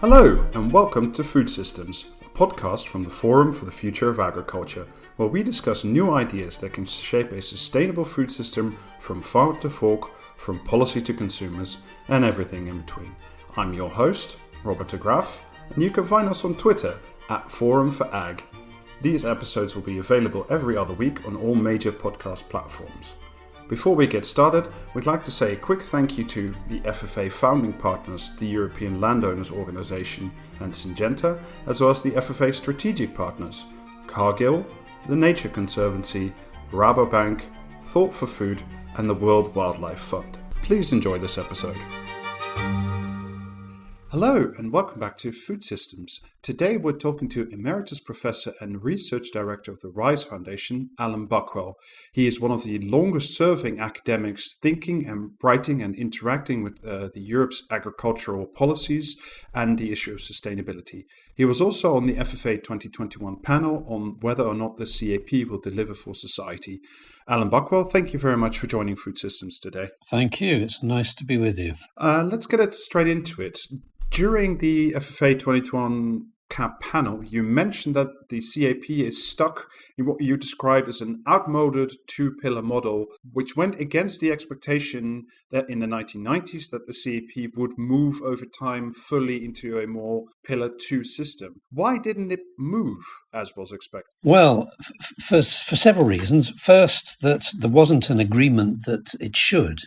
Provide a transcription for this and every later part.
Hello and welcome to Food Systems, a podcast from the Forum for the Future of Agriculture, where we discuss new ideas that can shape a sustainable food system from farm to fork, from policy to consumers, and everything in between. I'm your host, Robert de Graaf, and you can find us on Twitter at Forum for Ag. These episodes will be available every other week on all major podcast platforms. Before we get started, we'd like to say a quick thank you to the FFA founding partners, the European Landowners Organization and Syngenta, as well as the FFA strategic partners, Cargill, the Nature Conservancy, Rabobank, Thought for Food, and the World Wildlife Fund. Please enjoy this episode. Hello and welcome back to Food Systems. Today we're talking to Emeritus Professor and Research Director of the RISE Foundation, Allan Buckwell. He is one of the longest serving academics thinking and writing and interacting with Europe's agricultural policies and the issue of sustainability. He was also on the FFA 2021 panel on whether or not the CAP will deliver for society. Allan Buckwell, thank you very much for joining Food Systems today. Thank you. It's nice to be with you. Let's get it straight into it. During the FFA 2021 CAP panel, you mentioned that the CAP is stuck in what you described as an outmoded two-pillar model, which went against the expectation that in the 1990s that the CAP would move over time fully into a more pillar two system. Why didn't it move as was expected? Well, for several reasons. First, that there wasn't an agreement that it should.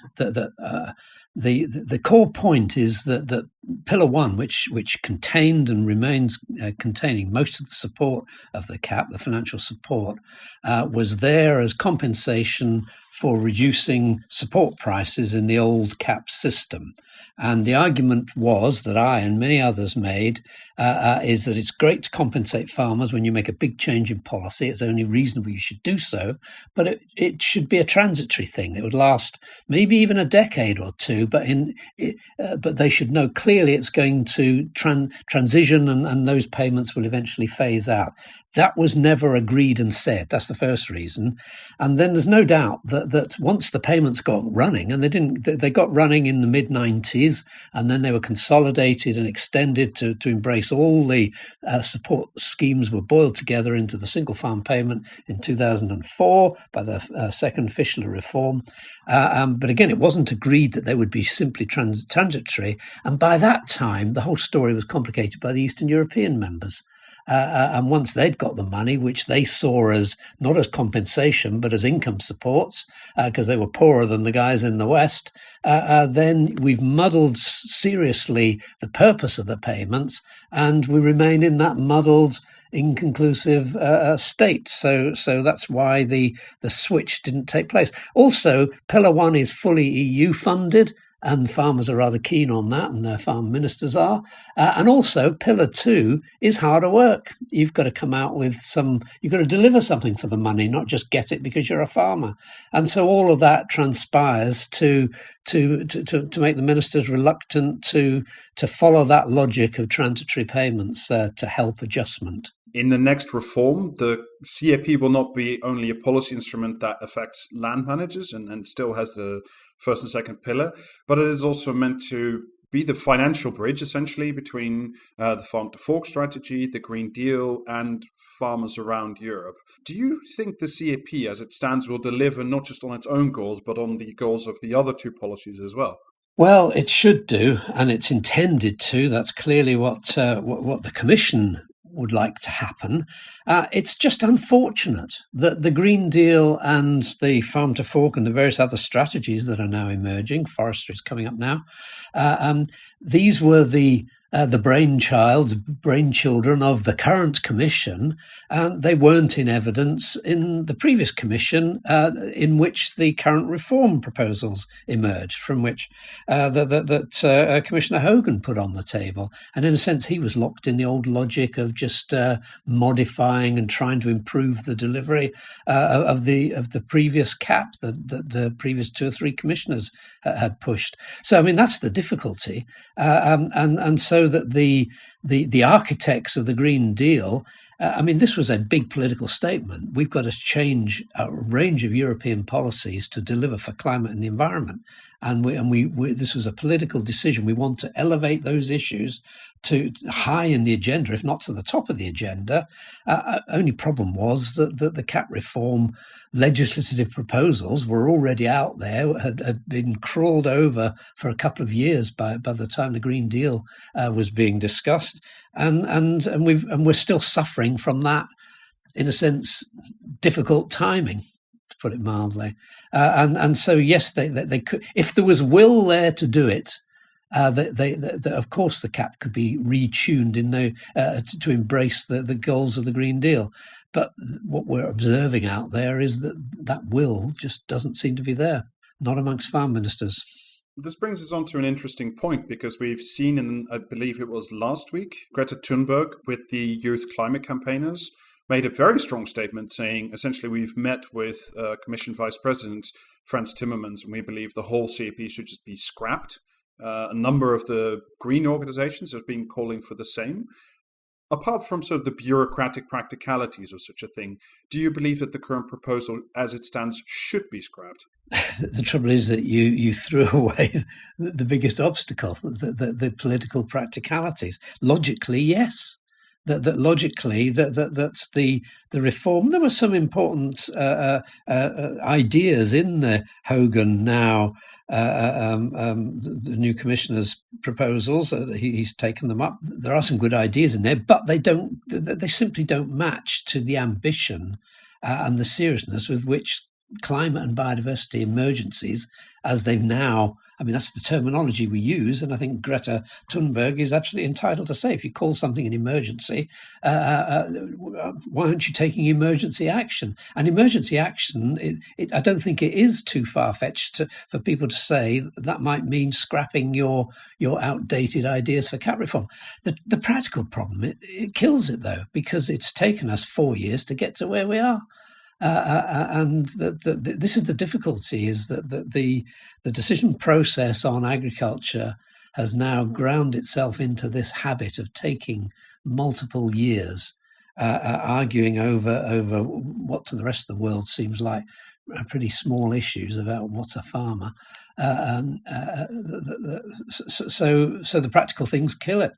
The core point is that Pillar 1, which contained and remains containing most of the support of the CAP, the financial support, was there as compensation for reducing support prices in the old CAP system. And the argument was that I and many others made is that it's great to compensate farmers when you make a big change in policy. It's only reasonable you should do so, but it should be a transitory thing. It would last maybe even a decade or two, but they should know clearly it's going to transition and those payments will eventually phase out. That was never agreed and said. That's the first reason. And then there's no doubt that once the payments got running, and they got running in the mid-90s, and then they were consolidated and extended to embrace all the support schemes were boiled together into the single farm payment in 2004 by the second Fischler reform. But again, it wasn't agreed that they would be simply transitory. And by that time, the whole story was complicated by the Eastern European members. And once they'd got the money, which they saw as not as compensation, but as income supports, because they were poorer than the guys in the West, then we've muddled seriously the purpose of the payments, and we remain in that muddled, inconclusive state. So that's why the switch didn't take place. Also, Pillar 1 is fully EU funded, and farmers are rather keen on that, and their farm ministers are. And also, Pillar 2 is harder work. You've got to come out with you've got to deliver something for the money, not just get it because you're a farmer. And so all of that transpires to make the ministers reluctant to follow that logic of transitory payments to help adjustment. In the next reform, the CAP will not be only a policy instrument that affects land managers and still has the first and second pillar, but it is also meant to be the financial bridge, essentially, between the farm to fork strategy, the Green Deal, and farmers around Europe. Do you think the CAP, as it stands, will deliver not just on its own goals, but on the goals of the other two policies as well? Well, it should do, and it's intended to. That's clearly what the Commission would like to happen. It's just unfortunate that the Green Deal and the farm to fork and the various other strategies that are now emerging, forestry is coming up now, these were the brainchildren of the current Commission, and they weren't in evidence in the previous Commission in which the current reform proposals emerged, from which Commissioner Hogan put on the table. And in a sense, he was locked in the old logic of just modifying and trying to improve the delivery of the previous CAP that the previous two or three commissioners had pushed. So, I mean, that's the difficulty. And so that the architects of the Green Deal, this was a big political statement. We've got to change a range of European policies to deliver for climate and the environment. and this was a political decision. We want to elevate those issues to high in the agenda, if not to the top of the agenda. Only problem was that the CAP reform legislative proposals were already out there, had been crawled over for a couple of years by the time the Green Deal was being discussed, and we're still suffering from that, in a sense, difficult timing, to put it mildly. And so yes, they could, if there was will there to do it. Of course, the CAP could be retuned to embrace the goals of the Green Deal. But what we're observing out there is that will just doesn't seem to be there, not amongst farm ministers. This brings us on to an interesting point, because we've seen in, I believe it was last week, Greta Thunberg with the youth climate campaigners made a very strong statement saying, essentially, we've met with Commission Vice President Frans Timmermans, and we believe the whole CAP should just be scrapped. A number of the green organizations have been calling for the same. Apart from sort of the bureaucratic practicalities of such a thing, do you believe that the current proposal as it stands should be scrapped? The trouble is that you threw away the biggest obstacle, the political practicalities. Logically, yes. That logically, that's the reform. There were some important ideas in the Hogan now. The new commissioner's proposals, he's taken them up. There are some good ideas in there, but they simply don't match to the ambition and the seriousness with which climate and biodiversity emergencies, as they've now, I mean, that's the terminology we use, and I think Greta Thunberg is absolutely entitled to say, if you call something an emergency, why aren't you taking emergency action? And emergency action, I don't think it is too far-fetched for people to say that might mean scrapping your outdated ideas for CAP reform. The practical problem, it kills it, though, because it's taken us 4 years to get to where we are. And this is the difficulty, is that the decision process on agriculture has now ground itself into this habit of taking multiple years, arguing over what to the rest of the world seems like pretty small issues about what's a farmer. So the practical things kill it,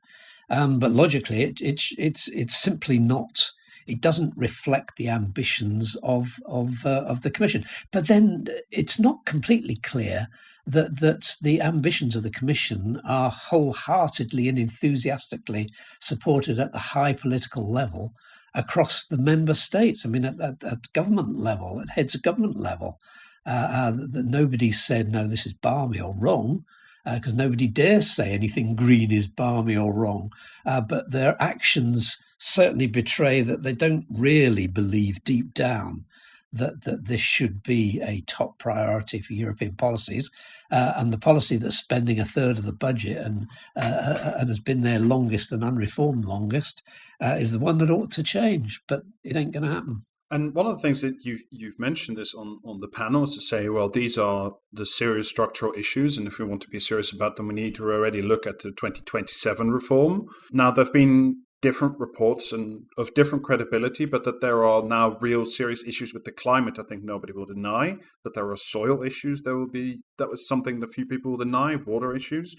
but logically it's simply not. It doesn't reflect the ambitions of the Commission. But then it's not completely clear that the ambitions of the Commission are wholeheartedly and enthusiastically supported at the high political level across the member states. I mean, at government level, at heads of government level, that nobody said, no, this is balmy or wrong, because nobody dares say anything green is balmy or wrong. But their actions certainly betray that they don't really believe deep down that this should be a top priority for European policies. And the policy that's spending a third of the budget and has been there longest and unreformed longest is the one that ought to change, but it ain't going to happen. And one of the things that you've mentioned this on the panel is to say, well, these are the serious structural issues, and if we want to be serious about them, we need to already look at the 2027 reform. Now, there have been different reports and of different credibility, but that there are now real serious issues with the climate, I think nobody will deny. That there are soil issues, that was something that few people will deny, water issues.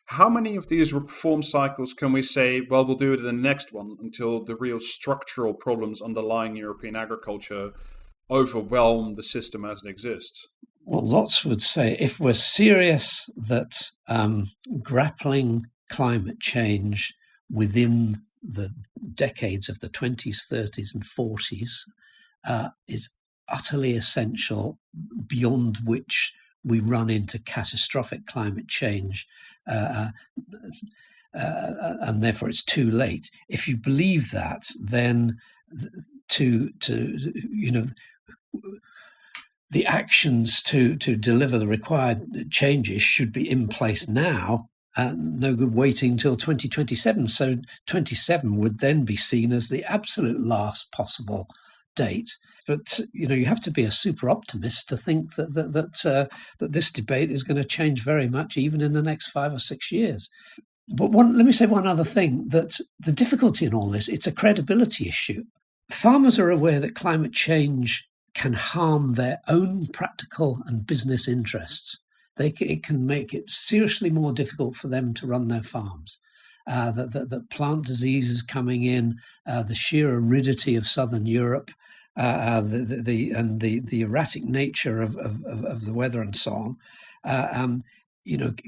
How many of these reform cycles can we say, well, we'll do it in the next one, until the real structural problems underlying European agriculture overwhelm the system as it exists? Well, lots would say, if we're serious that grappling climate change within the decades of the 20s, 30s and 40s is utterly essential, beyond which we run into catastrophic climate change, and therefore it's too late. If you believe that, then the actions to deliver the required changes should be in place now. No good waiting till 2027. So 27 would then be seen as the absolute last possible date. But you have to be a super optimist to think that this debate is going to change very much, even in the next 5 or 6 years. But let me say one other thing: that the difficulty in all this, it's a credibility issue. Farmers are aware that climate change can harm their own practical and business interests. it can make it seriously more difficult for them to run their farms. That plant diseases coming in, the sheer aridity of southern Europe, the erratic nature of the weather and so on,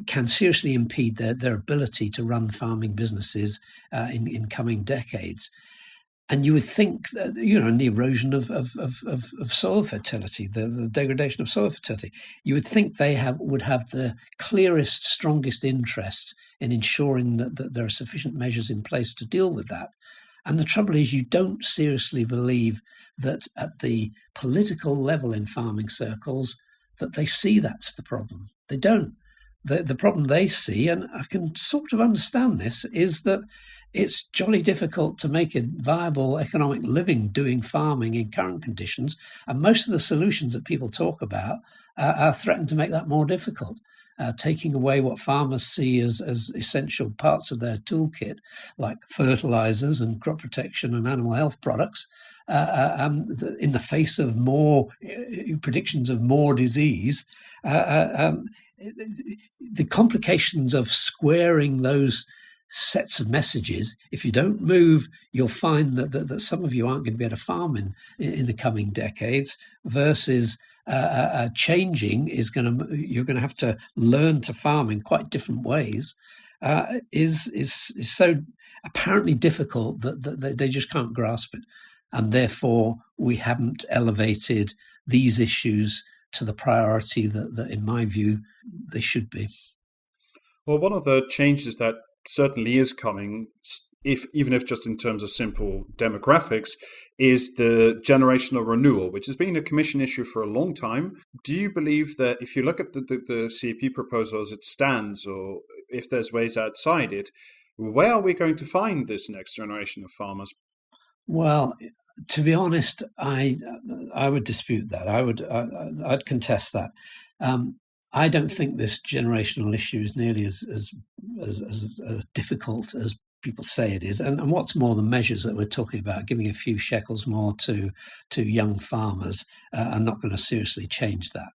can seriously impede their ability to run farming businesses in coming decades. And you would think that, and the erosion of soil fertility, the degradation of soil fertility, you would think they would have the clearest, strongest interests in ensuring that there are sufficient measures in place to deal with that. And the trouble is, you don't seriously believe that at the political level in farming circles that they see that's the problem. They don't. The problem they see, and I can sort of understand this, is that it's jolly difficult to make a viable economic living doing farming in current conditions. And most of the solutions that people talk about are threatened to make that more difficult. Taking away what farmers see as essential parts of their toolkit, like fertilizers and crop protection and animal health products, in the face of more predictions of more disease. The complications of squaring those sets of messages, if you don't move, you'll find that some of you aren't going to be able to farm in the coming decades, versus changing you're going to have to learn to farm in quite different ways, is so apparently difficult that they just can't grasp it. And therefore, we haven't elevated these issues to the priority that in my view, they should be. Well, one of the changes that certainly is coming, even if just in terms of simple demographics, is the generational renewal, which has been a Commission issue for a long time. Do you believe that if you look at the CAP proposal as it stands, or if there's ways outside it, where are we going to find this next generation of farmers? Well, to be honest, I would dispute that. I'd contest that. I don't think this generational issue is nearly as difficult as people say it is. And what's more, the measures that we're talking about, giving a few shekels more to young farmers, are not going to seriously change that.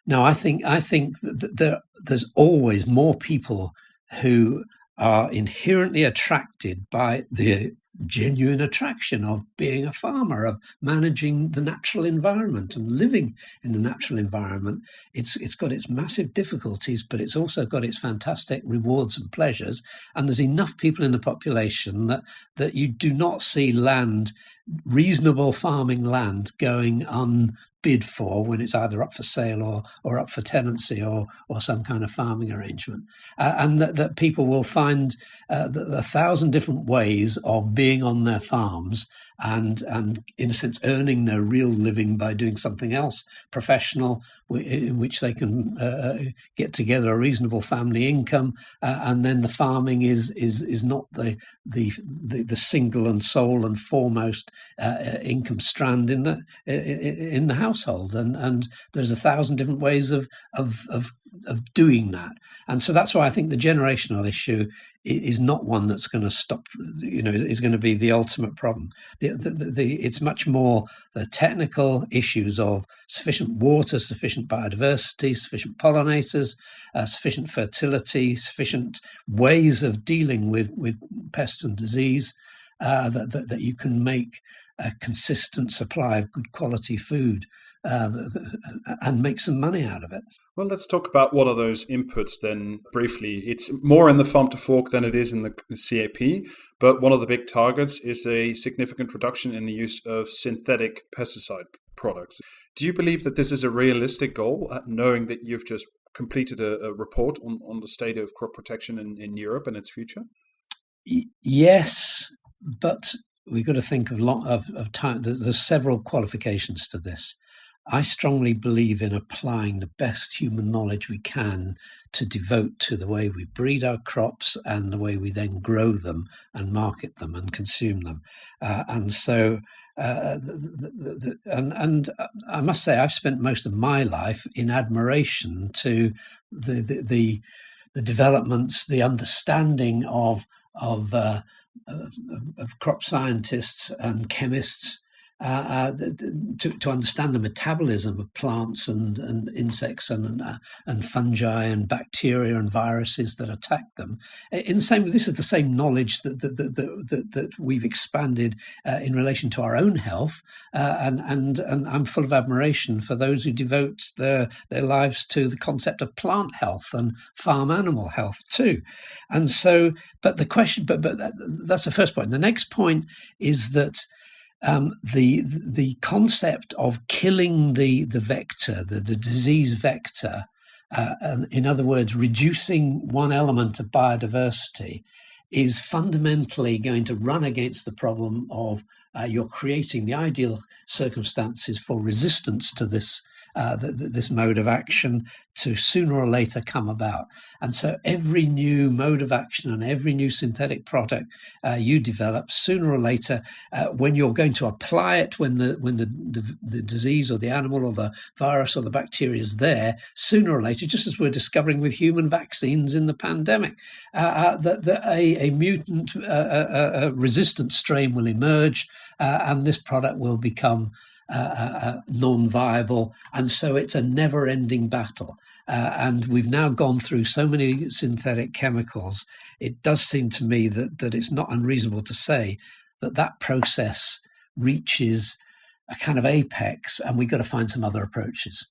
No, I think that there's always more people who are inherently attracted by the genuine attraction of being a farmer, of managing the natural environment and living in the natural environment. It's got its massive difficulties, but it's also got its fantastic rewards and pleasures. And there's enough people in the population that you do not see reasonable farming land going unbid for when it's either up for sale or up for tenancy or some kind of farming arrangement. And that people will find 1,000 different ways of being on their farms and in a sense earning their real living by doing something else professional, in which they can get together a reasonable family income, and then the farming is not the single and sole and foremost income strand in the household, and there's 1,000 different ways of doing that. And so that's why I think the generational issue is not one that's going to stop, is going to be the ultimate problem. It's much more the technical issues of sufficient water, sufficient biodiversity, sufficient pollinators, sufficient fertility, sufficient ways of dealing with pests and disease, that you can make a consistent supply of good quality food and make some money out of it. Well, let's talk about what are those inputs then briefly. It's more in the farm to fork than it is in the CAP, but one of the big targets is a significant reduction in the use of synthetic pesticide products. Do you believe that this is a realistic goal, knowing that you've just completed a report on the state of crop protection in Europe and its future? Yes, but we've got to think of time. There's several qualifications to this. I strongly believe in applying the best human knowledge we can to devote to the way we breed our crops and the way we then grow them and market them and consume them. And so, and I must say, I've spent most of my life in admiration to the developments, the understanding of crop scientists and chemists to understand the metabolism of plants and insects and fungi and bacteria and viruses that attack them. In the same, this is the same knowledge that we've expanded in relation to our own health, and I'm full of admiration for those who devote their lives to the concept of plant health and farm animal health too. And so, but the question, but that's the first point. The next point is that the concept of killing the vector, the disease vector, in other words, reducing one element of biodiversity, is fundamentally going to run against the problem of you're creating the ideal circumstances for resistance to this mode of action to sooner or later come about. And so every new mode of action and every new synthetic product you develop, sooner or later, when you're going to apply it, when the disease or the animal or the virus or the bacteria is there, sooner or later, just as we're discovering with human vaccines in the pandemic, that a mutant resistant strain will emerge, and this product will become non-viable, and so it's a never-ending battle. And we've now gone through so many synthetic chemicals. It does seem to me that it's not unreasonable to say that process reaches a kind of apex, and we've got to find some other approaches.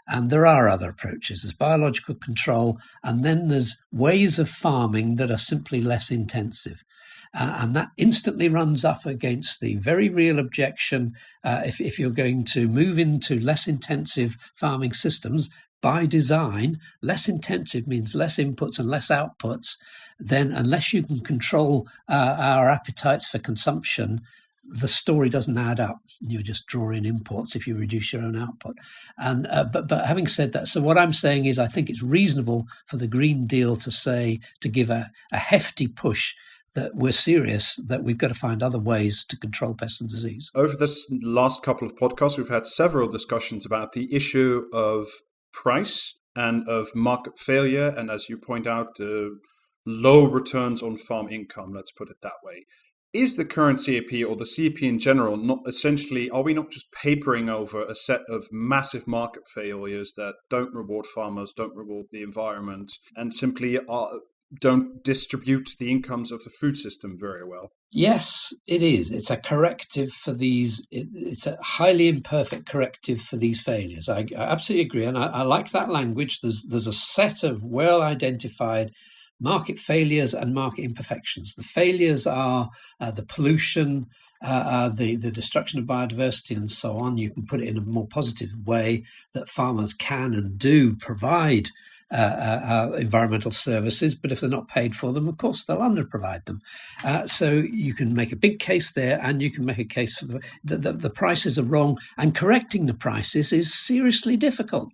And there are other approaches. There's biological control, and then there's ways of farming that are simply less intensive. And that instantly runs up against the very real objection if you're going to move into less intensive farming systems by design. Less intensive means less inputs and less outputs. Then unless you can control our appetites for consumption, the story doesn't add up. You're just drawing imports if you reduce your own output. And but having said that, so what I'm saying is I think it's reasonable for the Green Deal to give a hefty push that we're serious, that we've got to find other ways to control pest and disease. Over this last couple of podcasts, we've had several discussions about the issue of price and of market failure, and as you point out, the low returns on farm income, let's put it that way. Is the current CAP or the CAP in general not essentially, are we not just papering over a set of massive market failures that don't reward farmers, don't reward the environment, and simply don't distribute the incomes of the food system very well? Yes, it is. It's a corrective for these. It's a highly imperfect corrective for these failures. I absolutely agree, and I like that language. There's a set of well-identified market failures and market imperfections. The failures are the pollution, the destruction of biodiversity, and so on. You can put it in a more positive way that farmers can and do provide environmental services, but if they're not paid for them, of course, they'll underprovide them. So you can make a big case there, and you can make a case for the prices are wrong, and correcting the prices is seriously difficult.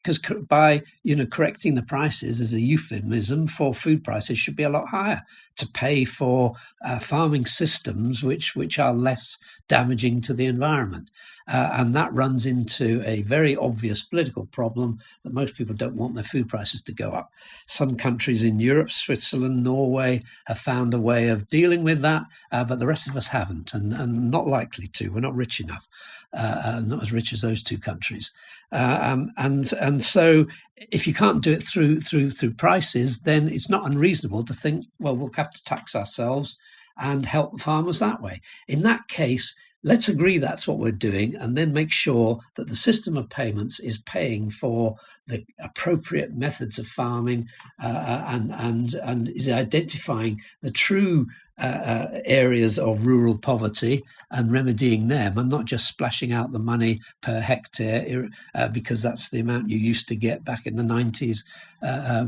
Because by correcting the prices is a euphemism for food prices should be a lot higher to pay for farming systems which are less damaging to the environment. And that runs into a very obvious political problem that most people don't want their food prices to go up. Some countries in Europe, Switzerland, Norway, have found a way of dealing with that, but the rest of us haven't, and not likely to. We're not rich enough, not as rich as those two countries. And so if you can't do it through prices, then it's not unreasonable to think, well, we'll have to tax ourselves and help farmers that way. In that case, let's agree that's what we're doing, and then make sure that the system of payments is paying for the appropriate methods of farming and is identifying the true areas of rural poverty and remedying them, and not just splashing out the money per hectare because that's the amount you used to get back in the 90s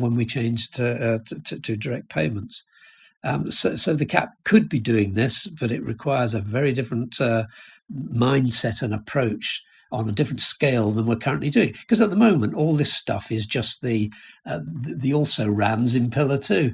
when we changed to direct payments. So the CAP could be doing this, but it requires a very different mindset and approach on a different scale than we're currently doing. Because at the moment, all this stuff is just the also-rans in Pillar 2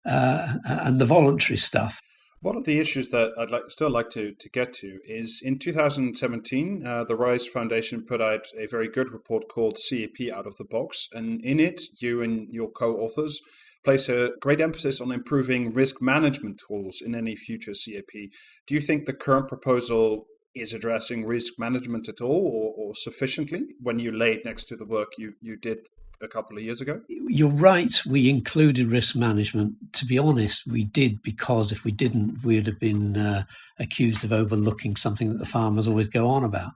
and the voluntary stuff. One of the issues that I'd still like to get to is in 2017, the RISE Foundation put out a very good report called CAP Out of the Box. And in it, you and your co-authors place a great emphasis on improving risk management tools in any future CAP. Do you think the current proposal is addressing risk management at all or sufficiently when you lay it next to the work you did a couple of years ago? You're right, we included risk management. To be honest, we did, because if we didn't, we'd have been accused of overlooking something that the farmers always go on about.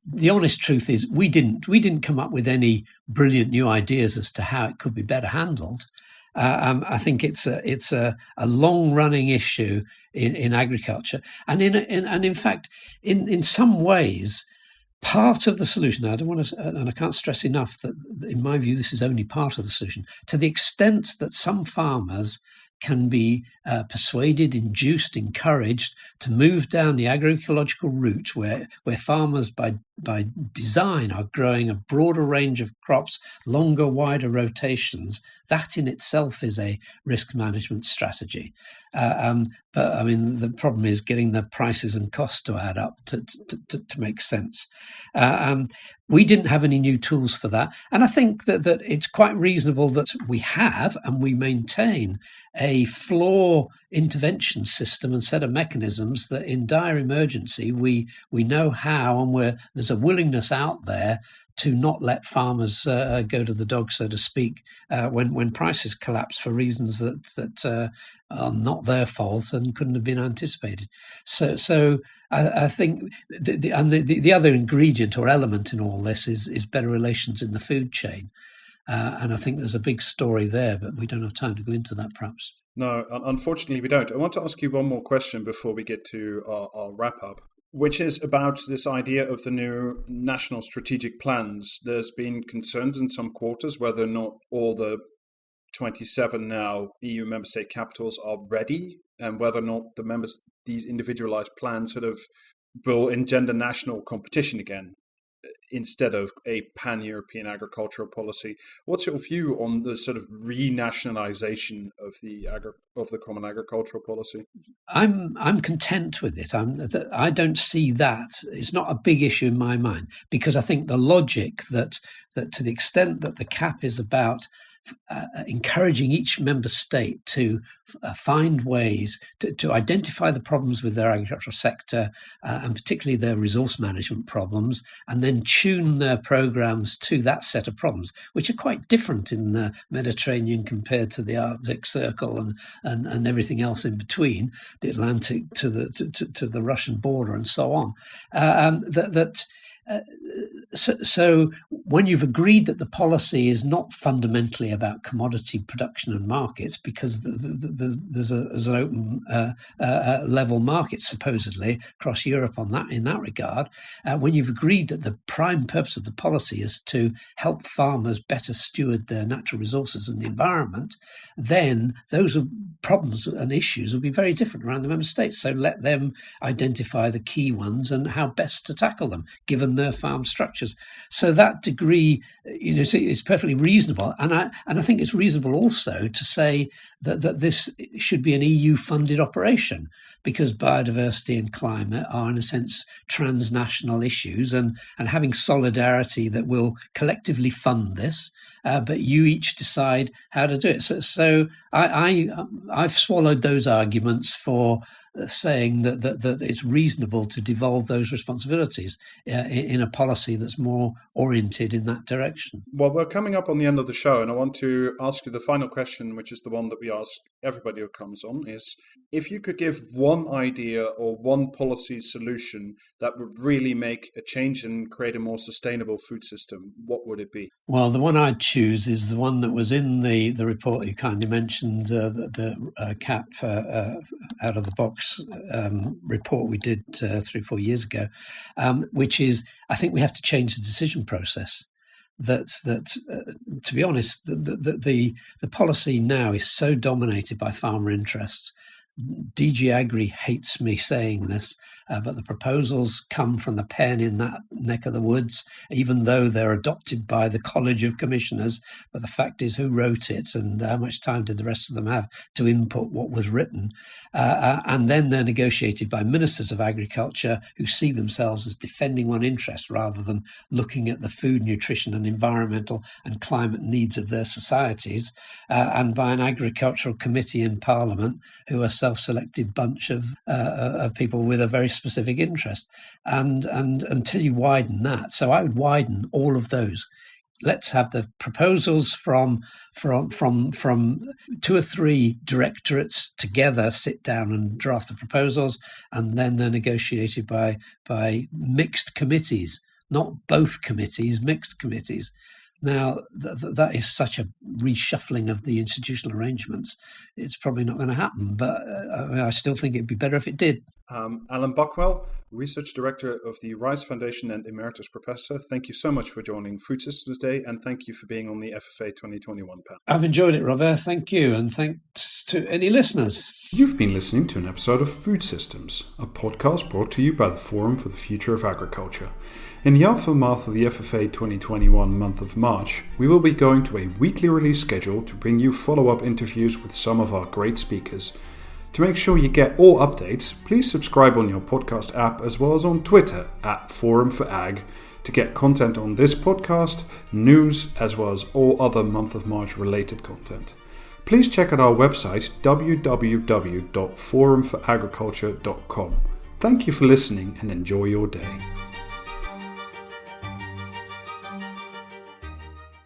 The honest truth is we didn't come up with any brilliant new ideas as to how it could be better handled. I think it's a long running issue in agriculture, and in fact, in some ways, part of the solution. I don't want to, and I can't stress enough that, in my view, this is only part of the solution. To the extent that some farmers can be persuaded, induced, encouraged to move down the agroecological route, where farmers by design are growing a broader range of crops, longer, wider rotations. That in itself is a risk management strategy. But I mean, the problem is getting the prices and costs to add up to make sense. We didn't have any new tools for that. And I think that it's quite reasonable that we have and we maintain a floor intervention system and set of mechanisms that in dire emergency, we know how, and there's a willingness out there to not let farmers go to the dogs, so to speak, when prices collapse for reasons that are not their fault and couldn't have been anticipated. So I think the other ingredient or element in all this is better relations in the food chain. And I think there's a big story there, but we don't have time to go into that, perhaps. No, unfortunately we don't. I want to ask you one more question before we get to our wrap-up, which is about this idea of the new national strategic plans. There's been concerns in some quarters whether or not all the 27 now EU member state capitals are ready, and whether or not these individualized plans sort of will engender national competition again instead of a pan-European agricultural policy. What's your view on the sort of renationalization of the common agricultural policy? I'm content with it. I don't see that. It's not a big issue in my mind, because I think the logic that to the extent that the CAP is about encouraging each member state to find ways to identify the problems with their agricultural sector, and particularly their resource management problems, and then tune their programs to that set of problems, which are quite different in the Mediterranean compared to the Arctic Circle and everything else in between, the Atlantic to the Russian border and so on. So when you've agreed that the policy is not fundamentally about commodity production and markets, because there's an open level market supposedly across Europe in that regard, when you've agreed that the prime purpose of the policy is to help farmers better steward their natural resources and the environment, then those problems and issues will be very different around the member states. So let them identify the key ones and how best to tackle them, given their farm structures. So that degree, is perfectly reasonable, and I think it's reasonable also to say that this should be an EU-funded operation, because biodiversity and climate are, in a sense, transnational issues, and having solidarity that will collectively fund this, but you each decide how to do it. So I've swallowed those arguments for saying that it's reasonable to devolve those responsibilities in a policy that's more oriented in that direction. Well, we're coming up on the end of the show, and I want to ask you the final question, which is the one that we ask everybody who comes on, is if you could give one idea or one policy solution that would really make a change and create a more sustainable food system, what would it be? Well, the one I'd choose is the one that was in the report you kindly mentioned, the CAP out of the box report we did 3 or 4 years ago, which is, I think we have to change the decision process. To be honest, the policy now is so dominated by farmer interests. DG Agri hates me saying this, but the proposals come from the pen in that neck of the woods, even though they're adopted by the College of Commissioners. But the fact is, who wrote it and how much time did the rest of them have to input what was written? And then they're negotiated by ministers of agriculture who see themselves as defending one interest rather than looking at the food, nutrition and environmental and climate needs of their societies, and by an agricultural committee in Parliament who are self-selected bunch of people with a very specific interest. And until you widen that, so I would widen all of those. Let's have the proposals from 2 or 3 directorates together, sit down and draft the proposals, and then they're negotiated by mixed committees, not both committees, mixed committees. Now, that is such a reshuffling of the institutional arrangements. It's probably not going to happen, but I still think it'd be better if it did. Allan Buckwell, Research Director of the Rice Foundation and Emeritus Professor, thank you so much for joining Food Systems Day, and thank you for being on the FFA 2021 panel. I've enjoyed it, Robert. Thank you, and thanks to any listeners. You've been listening to an episode of Food Systems, a podcast brought to you by the Forum for the Future of Agriculture. In the aftermath of the FFA 2021 month of March, we will be going to a weekly release schedule to bring you follow-up interviews with some of our great speakers. To make sure you get all updates, please subscribe on your podcast app as well as on Twitter @ForumForAg to get content on this podcast, news, as well as all other month of March related content. Please check out our website www.forumforagriculture.com. Thank you for listening and enjoy your day.